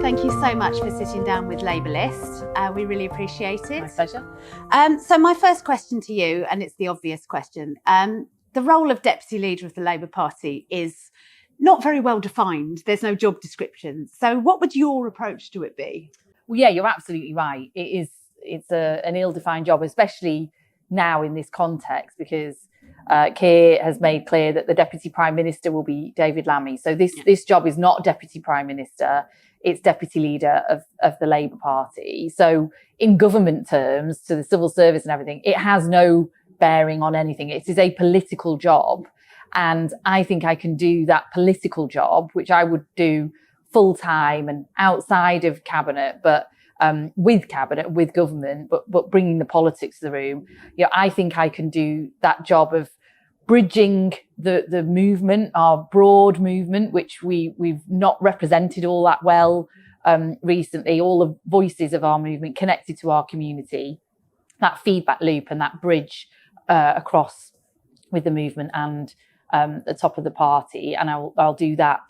thank you so much for sitting down with LabourList. We really appreciate it. My pleasure. So my first question to you, and it's the obvious question, the role of Deputy Leader of the Labour Party is not very well defined. There's no job description. So what would your approach to it be? Well, yeah, you're absolutely right. It's an ill-defined job, especially now in this context, because Keir has made clear that the Deputy Prime Minister will be David Lammy. So this job is not Deputy Prime Minister, it's Deputy Leader of the Labour Party. So in government terms, to the civil service and everything, it has no bearing on anything. It is a political job. And I think I can do that political job, which I would do full-time and outside of cabinet, but with cabinet, with government, but bringing the politics to the room. You know, I think I can do that job of bridging the movement, our broad movement, which we've not represented all that well recently, all the voices of our movement connected to our community, that feedback loop and that bridge across with the movement and the top of the party. And I'll do that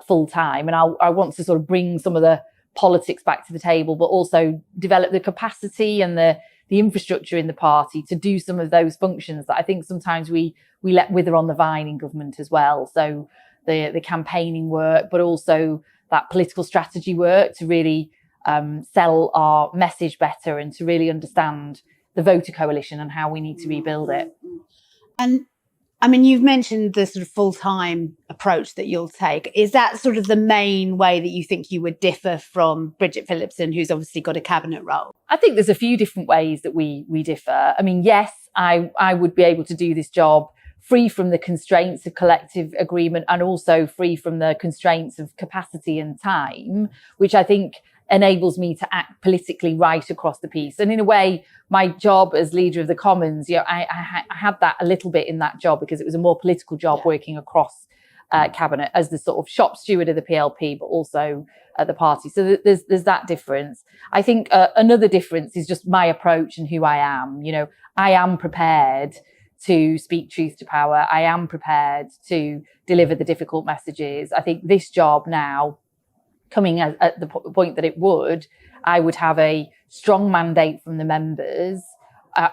full time. And I want to sort of bring some of the politics back to the table, but also develop the capacity and the infrastructure in the party to do some of those functions that I think sometimes we let wither on the vine in government as well. So the campaigning work, but also that political strategy work to really sell our message better and to really understand the voter coalition and how we need to rebuild it. And I mean, you've mentioned the sort of full-time approach that you'll take. Is that sort of the main way that you think you would differ from Bridget Phillipson, who's obviously got a cabinet role? I think there's a few different ways that we differ. I mean, yes, I would be able to do this job free from the constraints of collective agreement and also free from the constraints of capacity and time, which I think enables me to act politically right across the piece. And in a way, my job as Leader of the Commons, I had that a little bit in that job because it was a more political job working across cabinet as the sort of shop steward of the PLP, but also at the party. So there's that difference. I think another difference is just my approach and who I am. You know, I am prepared to speak truth to power. I am prepared to deliver the difficult messages. I think this job now, coming at the point that I would have a strong mandate from the members.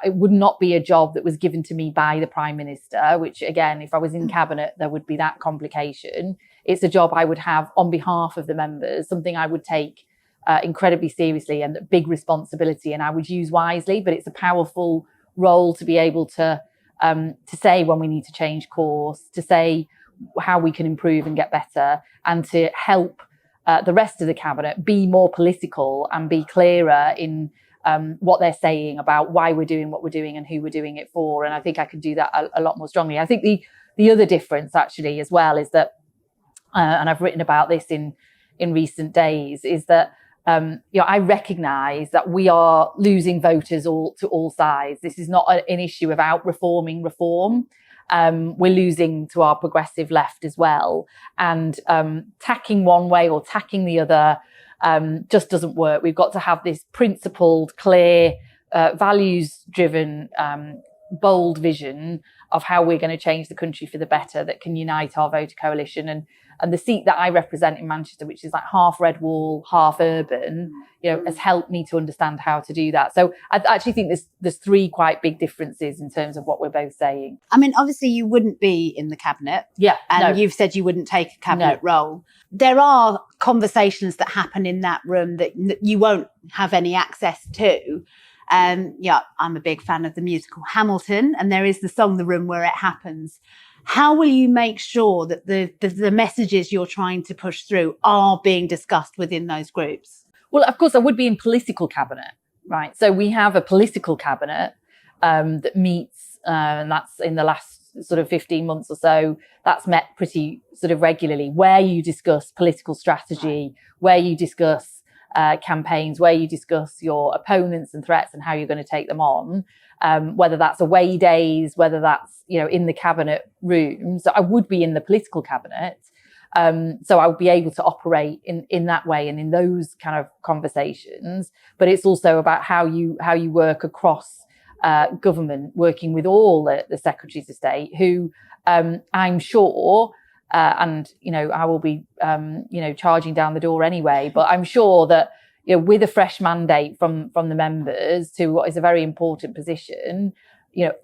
It would not be a job that was given to me by the Prime Minister, which again, if I was in cabinet, there would be that complication. It's a job I would have on behalf of the members, something I would take incredibly seriously and a big responsibility, and I would use wisely, but it's a powerful role to be able to say when we need to change course, to say how we can improve and get better, and to help the rest of the cabinet be more political and be clearer in what they're saying about why we're doing what we're doing and who we're doing it for. And I think I can do that a lot more strongly. I think the other difference actually as well is that, and I've written about this in recent days, is that I recognise that we are losing voters to all sides. This is not an issue about reforming reform. We're losing to our progressive left as well. And tacking one way or tacking the other just doesn't work. We've got to have this principled, clear, values-driven, bold vision of how we're going to change the country for the better that can unite our voter coalition. And the seat that I represent in Manchester, which is like half red wall, half urban, has helped me to understand how to do that. So I actually think there's three quite big differences in terms of what we're both saying. I mean, obviously you wouldn't be in the cabinet. Yeah. And you've said you wouldn't take a cabinet role. There are conversations that happen in that room that you won't have any access to. I'm a big fan of the musical Hamilton, and there is the song The Room Where It Happens. How will you make sure that the messages you're trying to push through are being discussed within those groups? Well, of course, I would be in political cabinet, right? So we have a political cabinet that meets, and that's in the last sort of 15 months or so, that's met pretty sort of regularly, where you discuss political strategy, where you discuss campaigns, where you discuss your opponents and threats and how you're going to take them on. Whether that's away days, whether that's, in the cabinet room. So I would be in the political cabinet. So I would be able to operate in that way and in those kind of conversations. But it's also about how you work across government, working with all the secretaries of state who I'm sure and I will be charging down the door anyway. But I'm sure that with a fresh mandate from the members to what is a very important position,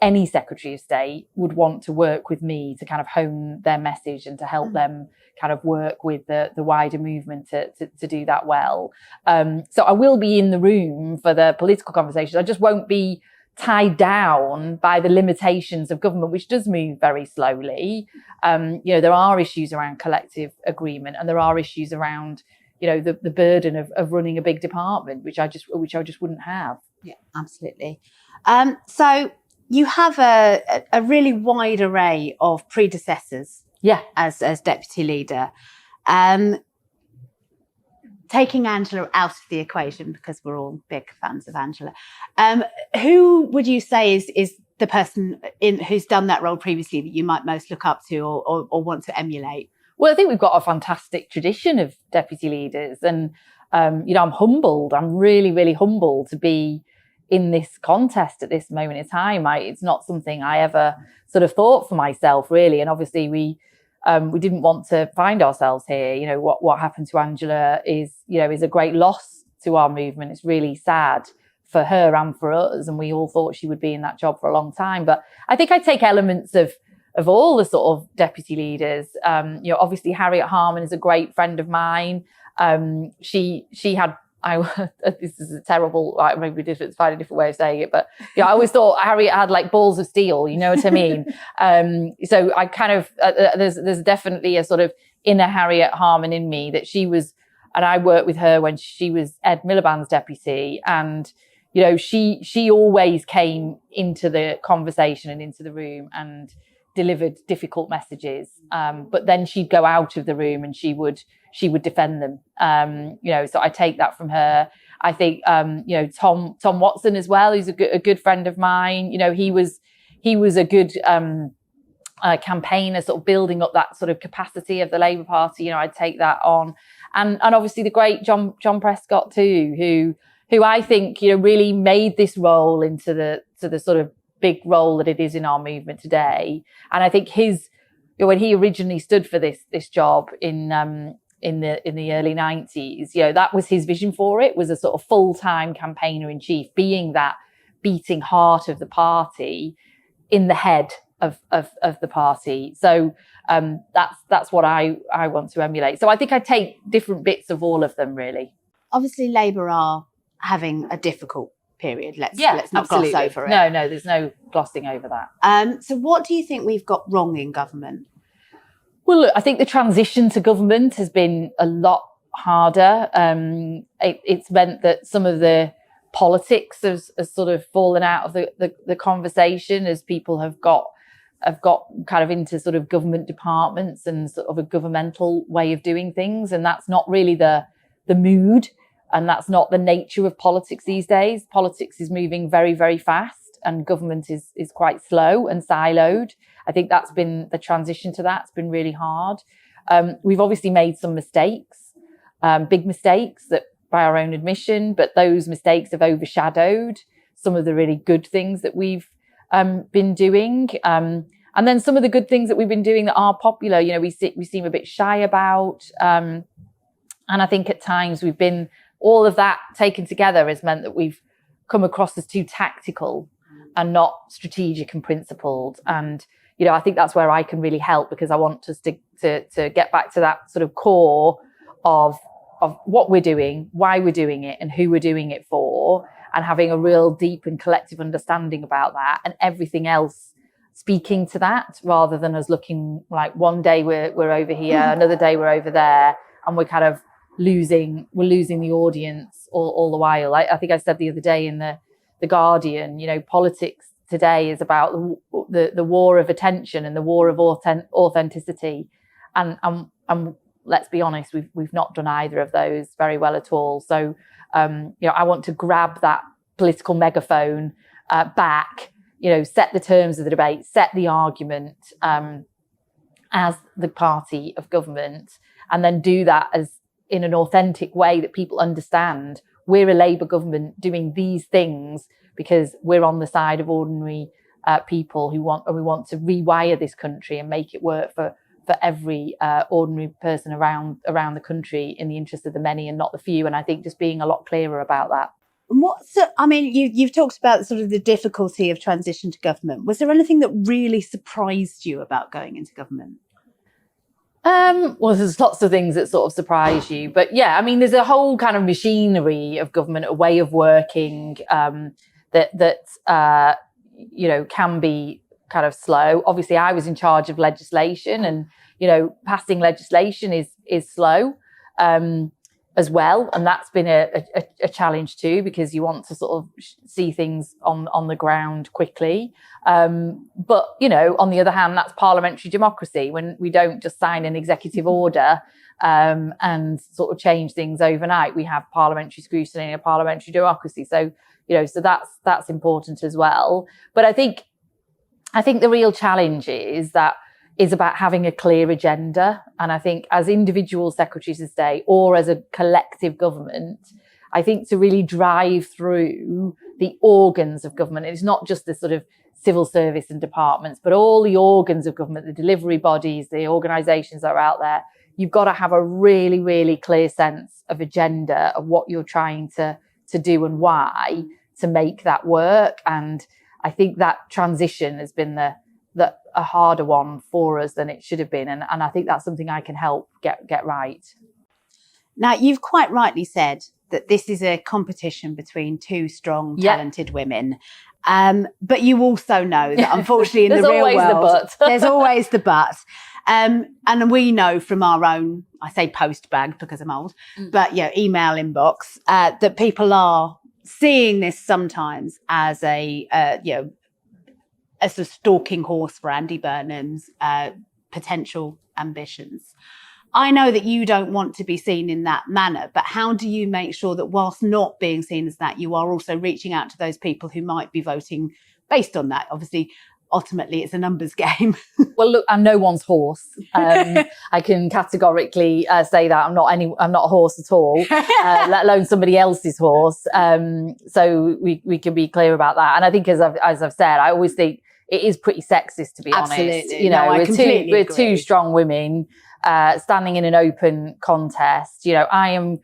any Secretary of State would want to work with me to kind of hone their message and to help them kind of work with the wider movement to do that well. So I will be in the room for the political conversations. I just won't be tied down by the limitations of government, which does move very slowly. There are issues around collective agreement, and there are issues around the burden of running a big department, which I just wouldn't have. Yeah, absolutely. So you have a really wide array of predecessors. Yeah, as deputy leader. Taking Angela out of the equation, because we're all big fans of Angela, who would you say is the person who's done that role previously that you might most look up to or want to emulate? Well, I think we've got a fantastic tradition of deputy leaders, and I'm humbled. I'm really, really humbled to be in this contest at this moment in time. It's not something I ever sort of thought for myself, really. And obviously we didn't want to find ourselves here. What happened to Angela is a great loss to our movement. It's really sad for her and for us. And we all thought she would be in that job for a long time. But I think I take elements of all the sort of deputy leaders. Obviously Harriet Harman is a great friend of mine. She had, this is a terrible, maybe find a different way of saying it, but I always thought Harriet had like balls of steel, you know what I mean? So I kind of, there's definitely a sort of inner Harriet Harman in me that she was, and I worked with her when she was Ed Miliband's deputy, and she always came into the conversation and into the room and delivered difficult messages, but then she'd go out of the room and she would defend them. So I take that from her. I think Tom Watson as well, who's a good friend of mine. He was a good campaigner, sort of building up that sort of capacity of the Labour Party. I'd take that on, and obviously the great John Prescott too, who I think really made this role into the sort of big role that it is in our movement today. And I think when he originally stood for this job in the early 90s, that was his vision for it, was a sort of full-time campaigner in chief, being that beating heart of the party in the head of the party. So that's what I want to emulate. So I think I take different bits of all of them, really. Obviously Labour are having a difficult period. Let's not absolutely gloss over it. No, there's no glossing over that. So what do you think we've got wrong in government? Well, look, I think the transition to government has been a lot harder. It's meant that some of the politics has sort of fallen out of the conversation as people have got kind of into sort of government departments and sort of a governmental way of doing things. And that's not really the mood. And that's not the nature of politics these days. Politics is moving very, very fast, and government is quite slow and siloed. I think that's been the transition to that's been really hard. We've obviously made some mistakes, big mistakes that by our own admission, but those mistakes have overshadowed some of the really good things that we've been doing. And then some of the good things that we've been doing that are popular, we seem a bit shy about. And I think at times we've been, all of that taken together has meant that we've come across as too tactical and not strategic and principled. And, I think that's where I can really help, because I want us to get back to that sort of core of what we're doing, why we're doing it, and who we're doing it for, and having a real deep and collective understanding about that, and everything else speaking to that, rather than us looking like one day we're over here, another day we're over there, and we're kind of losing the audience all the while. I think I said the other day in the Guardian, politics today is about the war of attention and the war of authenticity, and let's be honest, we've not done either of those very well at all. So I want to grab that political megaphone back, set the terms of the debate, set the argument as the party of government, and then do that as in an authentic way that people understand we're a Labour government doing these things because we're on the side of ordinary people we want to rewire this country and make it work for every ordinary person around the country in the interest of the many and not the few. And I think just being a lot clearer about that. You've talked about sort of the difficulty of transition to government. Was there anything that really surprised you about going into government? Well, there's lots of things that sort of surprise you, but yeah, I mean, there's a whole kind of machinery of government, a way of working that can be kind of slow. Obviously, I was in charge of legislation, and passing legislation is slow as well, and that's been a challenge too, because you want to sort of see things on the ground quickly. But on the other hand, that's parliamentary democracy, when we don't just sign an executive order and sort of change things overnight. We have parliamentary scrutiny and a parliamentary democracy. So so that's important as well. But I think the real challenge is about having a clear agenda. And I think as individual secretaries of state or as a collective government, I think to really drive through the organs of government, it's not just the sort of civil service and departments, but all the organs of government, the delivery bodies, the organisations that are out there, you've got to have a really, really clear sense of agenda of what you're trying to do and why to make that work. And I think that transition has been a harder one for us than it should have been. And I think that's something I can help get right. Now, you've quite rightly said that this is a competition between two strong, talented women. But you also know that unfortunately in the real world, there's always the but. And we know from our own, I say post bag because I'm old, but email inbox, that people are seeing this sometimes as as a stalking horse for Andy Burnham's potential ambitions. I know that you don't want to be seen in that manner, but how do you make sure that whilst not being seen as that, you are also reaching out to those people who might be voting based on that? Obviously, ultimately, it's a numbers game. Well, look, I'm no one's horse. I can categorically say that I'm not a horse at all, let alone somebody else's horse. So we can be clear about that. And I think, as I've said, I always think it is pretty sexist, to be Absolutely. honest. We're two strong women standing in an open contest. I am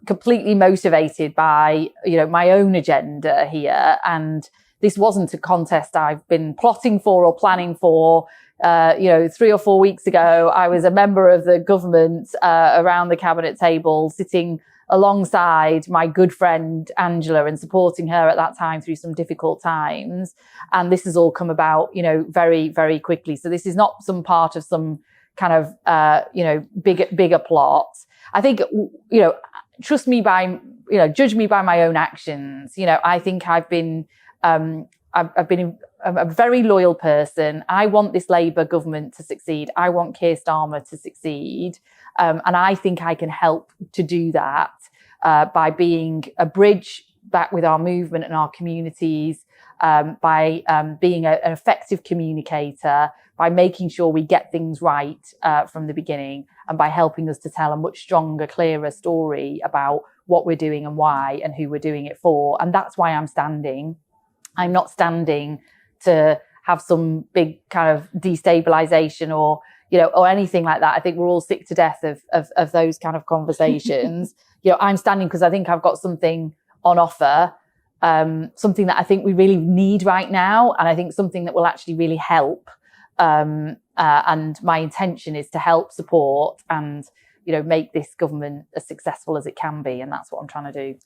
completely motivated by my own agenda here, and this wasn't a contest I've been plotting for or planning for. 3 or 4 weeks ago, I was a member of the government around the cabinet table, sitting alongside my good friend Angela and supporting her at that time through some difficult times. And this has all come about, very, very quickly. So this is not some part of some kind of, bigger plot. I think, trust me judge me by my own actions. I think I've been I'm a very loyal person. I want this Labour government to succeed. I want Keir Starmer to succeed. And I think I can help to do that by being a bridge back with our movement and our communities, by being an effective communicator, by making sure we get things right from the beginning, and by helping us to tell a much stronger, clearer story about what we're doing and why and who we're doing it for. And that's why I'm standing. I'm not standing to have some big kind of destabilization or anything like that. I think we're all sick to death of those kind of conversations. I'm standing because I think I've got something on offer, something that I think we really need right now. And I think something that will actually really help. And my intention is to help support and, make this government as successful as it can be. And that's what I'm trying to do.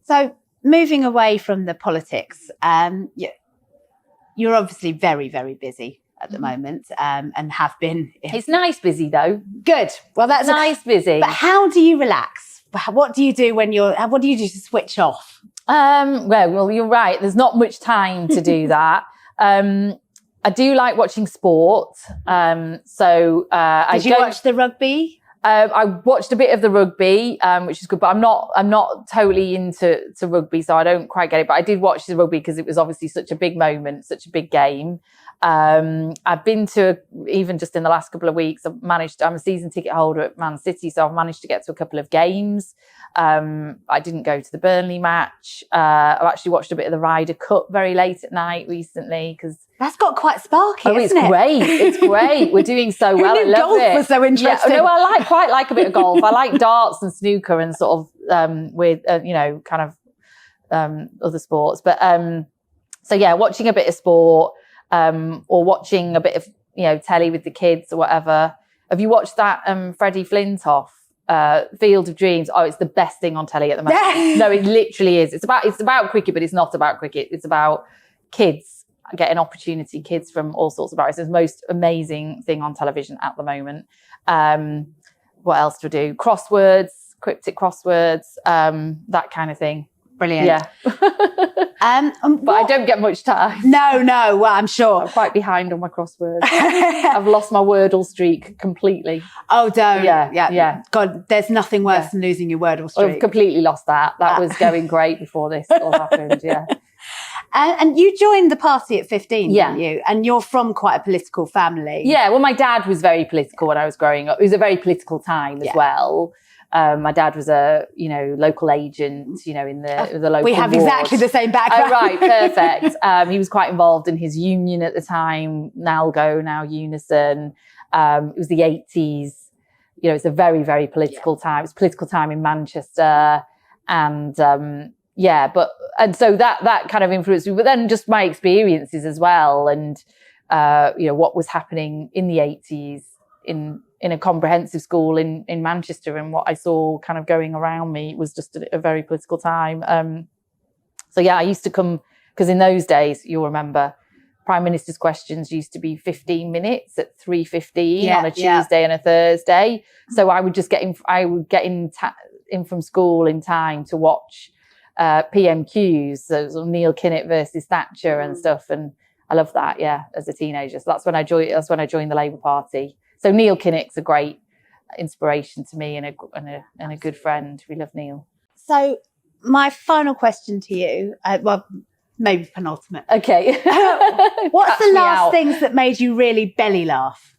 So, moving away from the politics, you're obviously very, very busy at the moment, and have been. It's nice busy though. Good. Well, that's nice busy. But how do you relax? What do you do what do you do to switch off? Well, you're right. There's not much time to do that. I do like watching sport. Did you watch the rugby? I watched a bit of the rugby, which is good, but I'm not totally into rugby, so I don't quite get it. But I did watch the rugby because it was obviously such a big moment, such a big game. I've been to, even just in the last couple of weeks, I'm a season ticket holder at Man City, so I've managed to get to a couple of games. I didn't go to the Burnley match. I've actually watched a bit of the Ryder Cup very late at night recently because That's got quite sparky, Oh, isn't it's it? great. It's great. We're doing so well. I love golf it. was so interesting. Yeah, no, I quite like a bit of golf. I like darts and snooker and sort of with you know, kind of other sports. But so yeah, watching a bit of sport or watching a bit of, you know, telly with the kids or whatever. Have you watched that Freddie Flintoff Field of Dreams? Oh, it's the best thing on telly at the moment. No, it literally is. It's about cricket, but it's not about cricket. It's about kids getting opportunity, kids from all sorts of backgrounds. It's the most amazing thing on television at the moment. What else do I do? Crosswords, cryptic crosswords, that kind of thing. Brilliant. Yeah. But I don't get much time. No, well, I'm sure. I'm quite behind on my crosswords. I've lost my Wordle streak completely. Oh, don't. Yeah. God, there's nothing worse than losing your Wordle streak. I've completely lost that. That was going great before this all happened, yeah. And you joined the party at 15, Yeah. didn't you? And you're from quite a political family. Yeah, well, my dad was very political when I was growing up. It was a very political time as well. My dad was a, you know, local agent, you know, in the local We have ward. exactly the same background. Oh, right, perfect. He was quite involved in his union at the time, NALGO, now Unison. It was the 80s. You know, it's a very, very political time. It's a political time in Manchester. And and so that kind of influenced me. But then just my experiences as well. And, you know, what was happening in the 80s in a comprehensive school in Manchester, and what I saw kind of going around me was just a very political time. So yeah, I used to come, because in those days, you'll remember, Prime Minister's questions used to be 15 minutes at 3:15 on a Tuesday and a Thursday. So I would just get in from school in time to watch PMQs, so sort of Neil Kinnock versus Thatcher and stuff. And I loved that, as a teenager. So that's when I joined the Labour Party. So Neil Kinnock's a great inspiration to me and a good friend. We love Neil. So my final question to you, well, maybe penultimate. Okay. What's the last things that made you really belly laugh?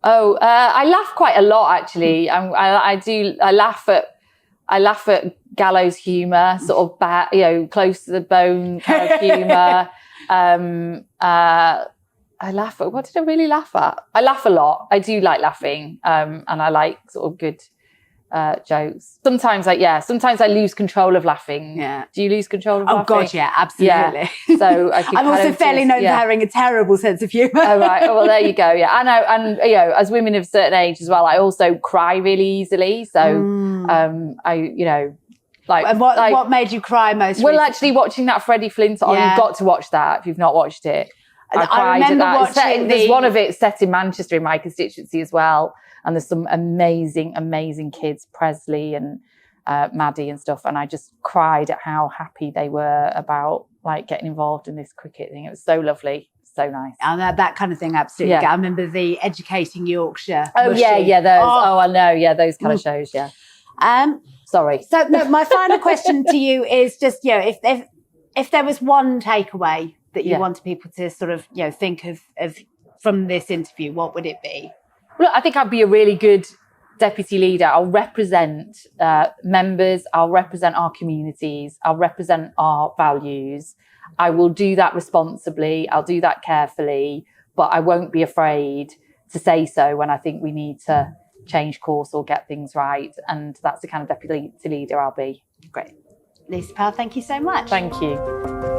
Oh, I laugh quite a lot, actually. I laugh at gallows humour, sort of close to the bone kind of humour. I laugh at, what did I really laugh at? I laugh a lot. I do like laughing, and I like sort of good jokes. Sometimes I lose control of laughing. Yeah. Do you lose control of laughing? Oh God, yeah, absolutely. Yeah. So I'm also fairly known for having a terrible sense of humour. Oh right. Oh, well, there you go. Yeah, and you know, as women of a certain age as well, I also cry really easily. So And what made you cry most? Well, actually, watching that Freddie Flintoff. Oh, you've got to watch that if you've not watched it. I remember watching there's one of it set in Manchester in my constituency as well. And there's some amazing, amazing kids, Presley and Maddie and stuff. And I just cried at how happy they were about like getting involved in this cricket thing. It was so lovely, so nice. And that kind of thing, absolutely. Yeah. I remember the Educating Yorkshire. Oh, Mushy. Yeah, those. Oh, I know. Yeah, those kind of shows, yeah. Sorry. So no, my final question to you is just, you know, if there was one takeaway that you wanted people to sort of, you know, think of from this interview, what would it be? Look, I think I'd be a really good deputy leader. I'll represent members. I'll represent our communities. I'll represent our values. I will do that responsibly. I'll do that carefully, but I won't be afraid to say so when I think we need to change course or get things right. And that's the kind of deputy leader I'll be. Great. Lucy Powell, thank you so much. Thank you.